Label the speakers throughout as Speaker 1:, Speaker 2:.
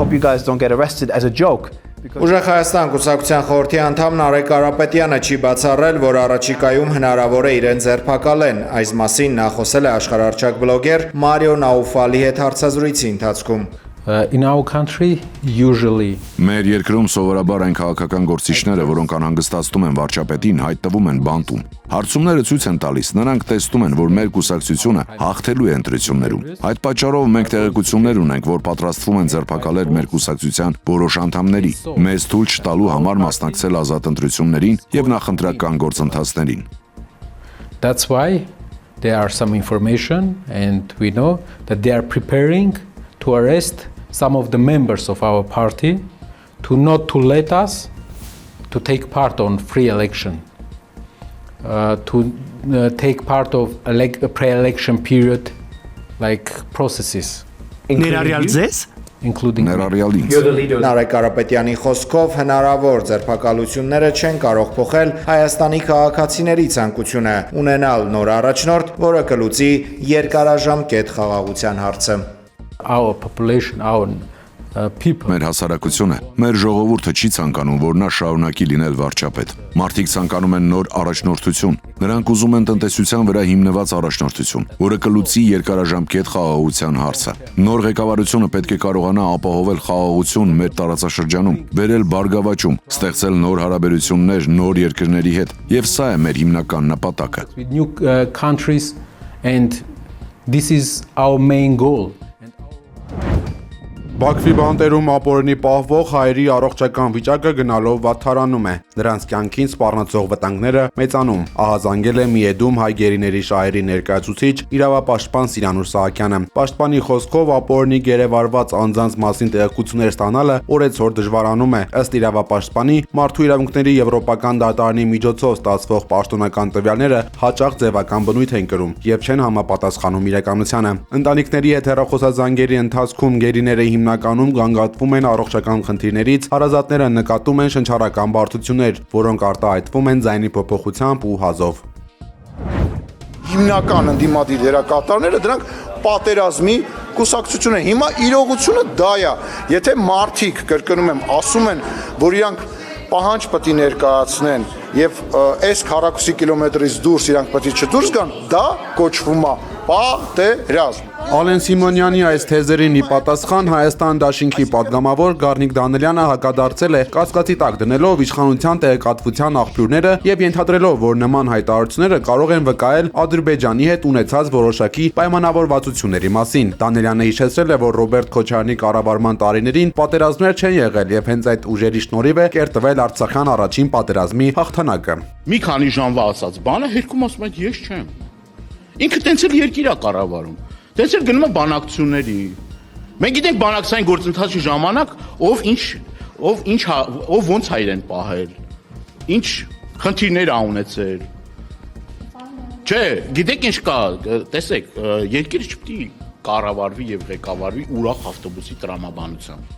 Speaker 1: hope you guys don't get arrested as a joke.
Speaker 2: Ուժեղ Հայաստան կուսակցության խորհրդի անդամ Նարեկ Կարապետյանը չի բացառել, որ առաջիկայում հնարավոր է իրեն ձերբակալեն։ Այս մասին նա խոսել է աշխարհահռչակ բլոգեր Մարիո Նաուֆալի հետ հարցազրույցի ընթացքում։
Speaker 3: In our country, usually
Speaker 4: Մեր երկրում սովորաբար այն քաղաքական գործիչները, որոնք անհանգստացնում են վարչապետին, հայտնվում են բանտում։ Հարցումները ցույց են տալիս, նրանք տեսնում են, որ մեր կուսակցությունը հաղթելու է ընտրություններում։ Այդ պատճառով մենք տեղեկություններ ունենք, որ պատրաստվում են ձերբակալել մեր կուսակցության որոշ անդամների, մեզ թույլ չտալու համար մասնակցել ազատ ընտրություններին եւ նախընտրական գործընթացներին։
Speaker 3: That's why there are some information and we know that they are preparing to arrest some of the members of our party not to let us to take part on free election, to take part of a pre-election period like processes, including
Speaker 2: Նարեկ Կարապետյանի խոսքով հնարավոր ձերբակալությունները չեն կարող փոխել Հայաստանի քաղաքացիների ցանկությունը ունենալ նոր առաջնորդ, որը կլուծի երկարաժամկետ խաղաղության հարցը։
Speaker 3: Our population, our people.
Speaker 4: Մեր հասարակությունը, մեր ժողովուրդը չի ցանկանում, որ նա շարունակի լինել վարչապետ։ Մարդիկ ցանկանում են նոր առաջնորդություն։ Նրանք ուզում են տնտեսության վրա հիմնված առաջնորդություն, որը կլուծի երկարաժամկետ խաղաղության հարցը։ Նոր ղեկավարությունը պետք է կարողանա ապահովել խաղաղություն մեր տարածաշրջանում, բերել բարգավաճում, ստեղծել նոր հարաբերություններ նոր երկրների հետ, եւ սա է մեր հիմնական նպատակը։
Speaker 3: With new countries, and this is our main goal.
Speaker 5: Բաքվի բանտերում ապօրինի պահվող հայերի առողջական վիճակը գնալով վատթարանում է։ Նրանց կյանքին սպառնացող վտանգները մեծանում։ Ահազանգել է Միեդում հայ գերիների շահերի ներկայացուցիչ իրավապաշտպան Սիրանուր Սահակյանը։ Պաշտպանի խոսքով ապօրինի գերեվարված անձանց մասին տեղեկություններ ստանալը օրեցօր դժվարանում է։ Ըստ իրավապաշտպանի, մարդու իրավունքների եվրոպական դատարանի միջոցով ստացվող պաշտոնական տվյալները հաճախ ձևական բնույթ են կրում եւ չեն համապատասխանում իրականությանը։ Ընտանիքների հետ հեռախոսազանգերի ընթացքում գերիները հիմնականում գանգատվում են առողջական խնդիրներից, հարազատները նկատում են շնչառական բարդություններ, որոնք արտահայտվում են ձայնի փոփոխությամբ ու հազով։
Speaker 6: Հիմնական ընդդիմադիր դերակատարները դրանք պատերազմի կուսակցություն են։ Հիմա իրողությունը դա է։ Եթե մարդիկ, կրկնում եմ, ասում են, որ իրանք պահանջ պետք է ներկայացնեն եւ այս քառակուսի կիլոմետրից դուրս իրանք պետք է չդուրս գան, դա կոչվում է պատերազմ։
Speaker 5: Ալեն Սիմոնյանի այս թեզերին ի պատասխան Հայաստան դաշինքի պատգամավոր Գառնիկ Դանելյանը հակադարձել է կասկածի տակ դնելով իշխանության տեղեկատվության աղբյուրները եւ ենթադրելով, որ նման հայտարարությունները կարող են վկայել Ադրբեջանի հետ ունեցած որոշակի պայմանավորվածությունների մասին։ Դանելյանը հիշեցրել է, որ Ռոբերտ Քոչարյանի կառավարման տարիներին պատերազմներ չեն եղել եւ հենց այդ ուժերի շնորհիվ է կերտվել Արցախյան առաջին պատերազմի հաղթանակը։
Speaker 7: Մի քանի ժամվա ասած բանը հերքում ասում են ես չեմ։ Ինքը տենց էլ երկիր է կառավարում։ Դες էլ գնում է բանակցությունների։ Մենք գիտենք բանակցային գործընթացի ժամանակ ով ոնց հայր են պահել, ինչ խնդիրներ ա ունեցել։ Չէ, գիտեք ինչ կա, տեսեք, երկիրը չպետք է կառավարվի եւ ղեկավարվի ուրախ ավտոբուսի տրամաբանությամբ։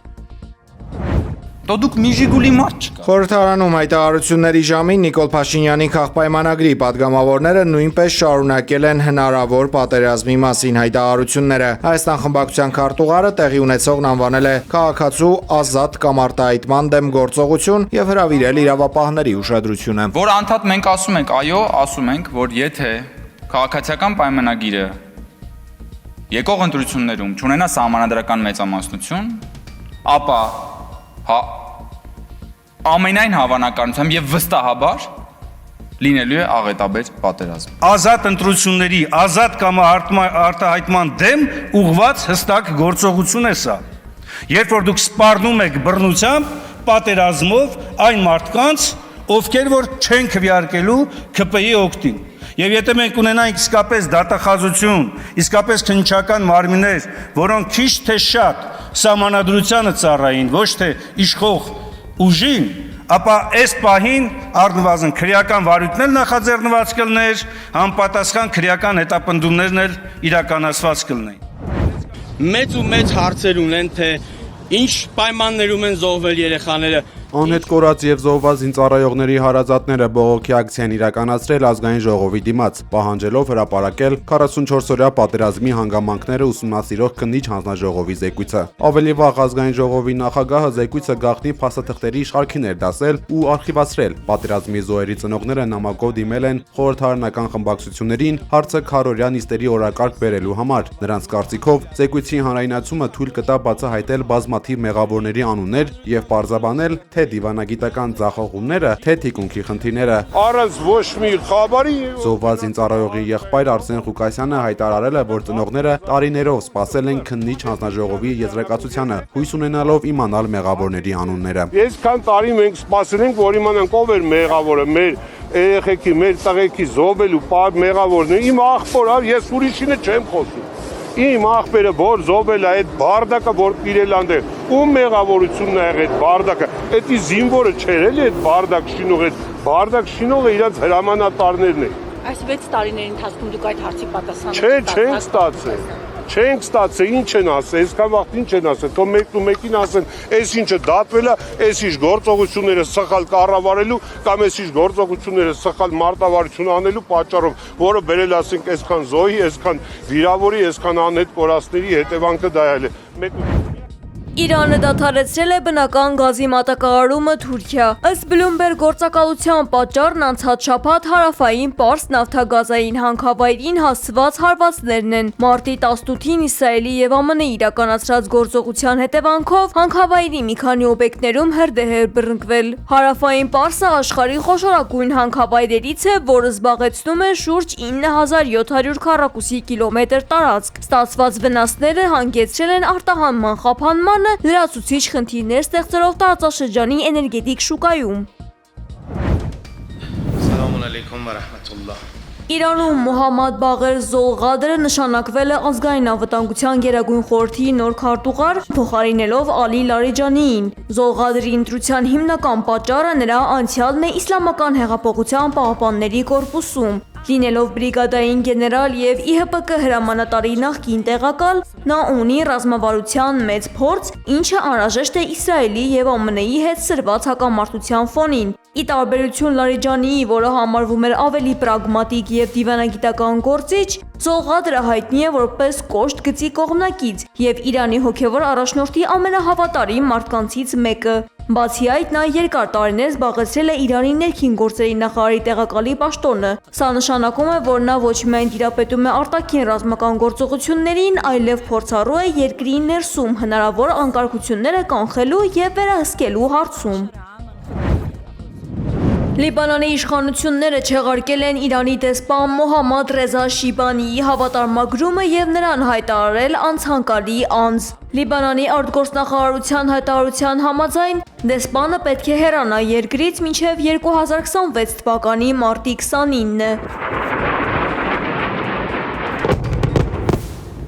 Speaker 8: Դուք մի ժիգուլի մարդ չկա։
Speaker 2: Խորհրդարանում հայտարարությունների ժամին Նիկոլ Փաշինյանի քաղաքապայմանագրի падգամավորները նույնպես շարունակել են հնարավոր պատերազմի մասին հայտարարությունները։ Հայաստան խմբակցության քարտուղարը տեղի ունեցողն անվանել է քաղաքացու ազատ կամ արտահայտման դեմ գործողություն եւ հրավիրել իրավապահների ուշադրությունը։
Speaker 8: Որ անդադ մենք ասում ենք, այո, ասում ենք, որ եթե քաղաքացիական պայմանագիրը եկող ընտրություններում չունենա սահմանադրական մեծամասնություն, ապա ամենայն հավանականությամբ եւ վստահաբար լինելու է աղետաբեր պատերազմ։
Speaker 9: Ազատ ընտրությունների ազատ կամ արտահայտման դեմ ուղղված հստակ գործողություն է սա։ Երբ որ դուք սպառնում եք բռնությամբ, պատերազմով այն մարդկանց, ովքեր որ չեն քվեարկելու ԿՊ-ի օգտին։ Եվ եթե մենք ունենանք իսկապես դատախազություն, իսկապես քննչական մարմիններ, որոնք քիչ թե շատ սահմանադրությանը ծառային, ոչ թե իշխող ուժին, ապա այս պահին առնվազն քրեական վարույթն էլ նախաձեռնված կլներ, համապատասխան քրեական հետապնդումներն էլ իրականացված կլինեն։
Speaker 10: Մեծ ու մեծ հարցեր ունեն, թե ինչ պայմաններում են զոհվել երեխաները,
Speaker 5: Անհետ կորած եւ զոհված զինծառայողների հարազատները բողոքի ակցիա են իրականացրել ազգային ժողովի դիմաց, պահանջելով հրապարակել 44-օրյա պատերազմի հանգամանքները ուսումնասիրող քննիչ հանձնաժողովի զեկույցը։ Ավելի վաղ ազգային ժողովի նախագահը զեկույցը գաղտնի փաստաթղթերի շարքին էր դասել ու արխիվացրել։ Պատերազմի զոհերի ծնողները նամակով դիմել են խորհրդարանական խմբակցություններին հարցը քարորյա նիստերի օրակարգ բերելու համար։ Նրանց կարծիքով զեկույցի հանրայնացումը թույլ կտա բացահայտել բազմաթիվ մեղավորների անուններ եւ պարզաբանել թե դիվանագիտական ձախողումները, թե թիկունքի խնդիրները։
Speaker 10: Առանց ոչ մի խաբարի
Speaker 5: Զոհված զինծառայողի եղբայր Արսեն Ղուկասյանը հայտարարել է, որ ծնողները տարիներով սպասել են քննիչ հանձնաժողովի եզրակացությանը, հույս ունենալով իմանալ մեղավորների անունները։
Speaker 10: Այսքան տարի մենք սպասել ենք, որ իմանանք ով էր մեղավորը, մեր երեխեքի, մեր տղեկի զոհվելու մեղավորն է։ Իմ աղբորը, ես ուրիշինը չեմ խոսում։ Իմ աղբերը, որ զոհվել է այդ բարդակը, որ իրել անդեր, ում մեղավորությունն է եղել այդ բարդակը, այդ զինվորը չէր էլի այդ բարդակ շինողը, այդ բարդակ շինողը իրանց հրամանատարներն է։
Speaker 11: Այս 6 տարիների ընթացքում դուք այդ հարցի պատասխանը
Speaker 10: չենք ստացել։ Չենք ստացել, ինչ են ասել, այսքան վաղ ինչ են ասել, թող մեկն ու մեկին ասեն, այս ինչը դատվել է, այս ինչ գործողությունները սխալ կառավարելու կամ այս ինչ գործողությունները սխալ մարտավարություն անելու պատճառով, որը բերել ասենք այսքան զոհի, այսքան վիրավորի, այսքան անհետ կորածների հետևանքը դա է։
Speaker 12: Իրանը դադարեցրել է բնական գազի մատակարարումը Թուրքիա։ Ըստ Bloomberg գործակալության պատճառն անցած շաբաթ հարավային Պարս նավթագազային հանքավայրին հասցված հարվածներն են։ Մարտի 18-ին Իսրայելի եւ ԱՄՆ-ի իրականացրած գործողության հետևանքով հանքավայրի մի քանի օբյեկտներում հրդեհ էր բռնկվել։ Հարավային Պարսը աշխարհի խոշորագույն հանքավայրերից է, որը զբաղեցնում է շուրջ 9700 քառակուսի կիլոմետր տարածք։ Ստացված վնասները հանգեցրել են արտահանման խափանմանը, լրացուցիչ խնդիրներ ստեղծելով տարածաշրջանի էներգետիկ շուկայում։
Speaker 10: Սալամուն ալեյքում վա ռահմաթուլլահ։
Speaker 12: Իրանում Մոհամմադ Բաղեր Զոլղադրը նշանակվել է ազգային անվտանգության գերագույն խորհրդի նոր քարտուղար, փոխարինելով Ալի Լարիջանիին։ Զոլղադրի ընտրության հիմնական պատճառը նրա անցյալն է Իսլամական հեղափոխության պահապանների կորպուսում։ Լինելով բրիգադային գեներալ եւ ԻՀՊԿ հրամանատարի նախկին տեղակալ, նա ունի ռազմավարության մեծ փորձ, ինչը անհրաժեշտ է Իսրայելի եւ ԱՄՆ-ի հետ սրված հակամարտության ֆոնին։ Ի տարբերություն Լարիջանիի, որը համարվում էր ավելի պրագմատիկ եւ դիվանագիտական գործիչ, Զոլղադրը հայտնի է որպես կոշտ գծի կողմնակից եւ Իրանի հոգեվոր առաջնորդի ամենահավատարիմ մարդկանցից մեկը։ Բացի այդ, նա երկար տարիներ զբաղեցրել է Իրանի ներքին գործերի նախարարի տեղակալի պաշտոնը։ Սա նշանակում է, որ նա ոչ միայն տիրապետում է արտաքին ռազմական գործողություններին, այլև փորձառու է երկրի ներսում հնարավոր անկարգությունները կանխելու եւ վերահսկելու հարցում։ Լիբանանի իշխանությունները չեղարկել են Իրանի դեսպան Մոհամմադ Ռեզա Շիբանիի հավատարմագրումը եւ նրան հայտարարել անցանկալի անձ։ Լիբանանի արտգործնախարարության հայտարարության համաձայն դեսպանը պետք է հեռանա երկրից մինչև 2026 թվականի մարտի 29-ը։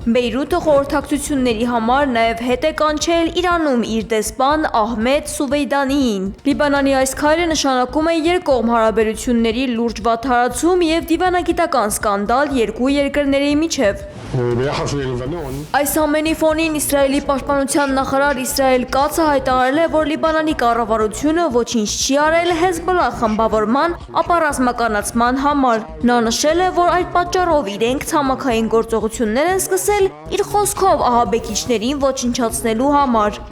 Speaker 12: Բեյրութը խորհրդակցությունների համար նաև հետ է կանչել Իրանում իր դեսպան Ահմեդ Սուվեյդանիին։ Լիբանանի այս քայլը նշանակում է երկկողմ հարաբերությունների լուրջ վատթարացում եւ դիվանագիտական սկանդալ երկու երկրների միջև։ Այս ամենի ֆոնին Իսրայելի պաշտպանության նախարար Իսրայել Կացը հայտարարել է, որ Լիբանանի կառավարությունը ոչինչ չի արել Հեզբոլլահ խմբավորման ապառազմականացման համար։ Նա նշել է, որ այդ պատճառով իրենք ցամաքային գործողություններ են սկսել իր խոսքով ահաբեկիչներին ոչնչացնելու համար։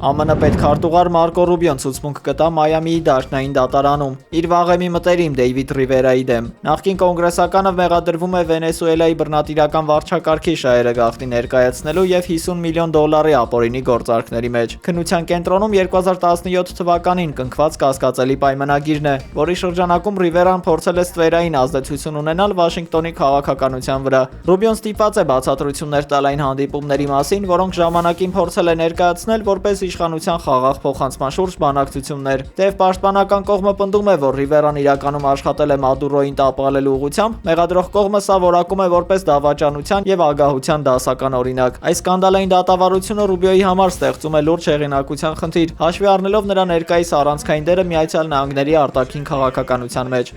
Speaker 13: ԱՄՆ պետքարտուղար Մարկո Ռուբիոն ցուցմունք կտա Մայամիի դաշնային դատարանում իր վաղեմի մտերիմ Դեյվիդ Ռիվերայի դեմ։ Նախկին կոնգրեսականը մեղադրվում է Վենեսուելայի բռնատիրական վարչակարգի շահերը գաղտնի ներկայացնելու եւ $50 միլիոն ապօրինի գործարքների մեջ։ Քննության կենտրոնում 2017 թվականին կնքված կասկածելի պայմանագիրն է, որի շրջանակում Ռիվերան փորձել է ստվերային ազդեցություն ունենալ Վաշինգտոնի քաղաքականության վրա։ Ռուբիոն ստիպված է բացատրություններ տալ այն հանդիպումների մասին, որոնք ժամանակին փորձել է ներկայացնել որպես իշխանության խաղաղ փոխանցման շուրջ բանակցություններ։ Թեև պաշտպանական կողմը պնդում է, որ Ռիվերան իրականում աշխատել է Մադուրոին տապալելու ուղղությամբ, մեղադրող կողմը սա որակում է որպես դավաճանության եւ ագահության դասական օրինակ։ Այս սկանդալային դատավարությունը Ռուբիոյի համար ստեղծում է լուրջ հեղինակության խնդիր, հաշվի առնելով նրա ներկայիս առանցքային դերը Միացյալ Նահանգների արտաքին քաղաքականության մեջ։